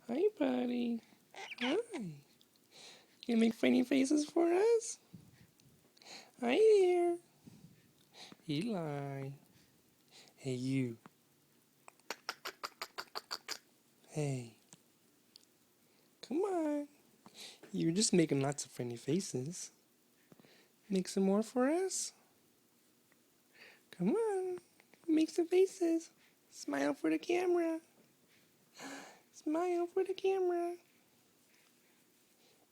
Hi, buddy. Hi. You make funny faces for us? Hi there. Eli. Hey, you. Hey. Come on. You're just making lots of funny faces. Make some more for us? Come on. Make some faces. Smile for the camera. Smile for the camera.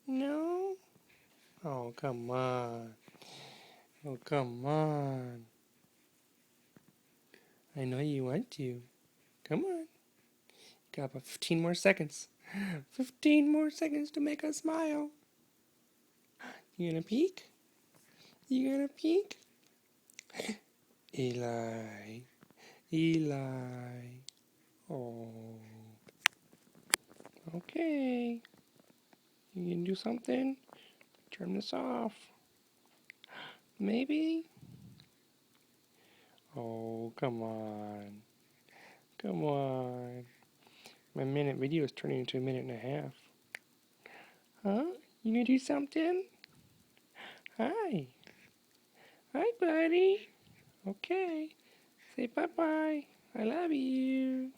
No? Oh, come on. Oh, come on. I know you want to. Come on. Got about 15 more seconds. 15 more seconds to make us smile. You gonna peek? You gonna peek? Eli. Eli. Oh. Okay. You gonna do something? Turn this off. Maybe? Oh, come on. Come on. My minute video is turning into a minute and a half. Huh? You gonna do something? Hi. Hi, buddy. Okay. Say bye-bye. I love you.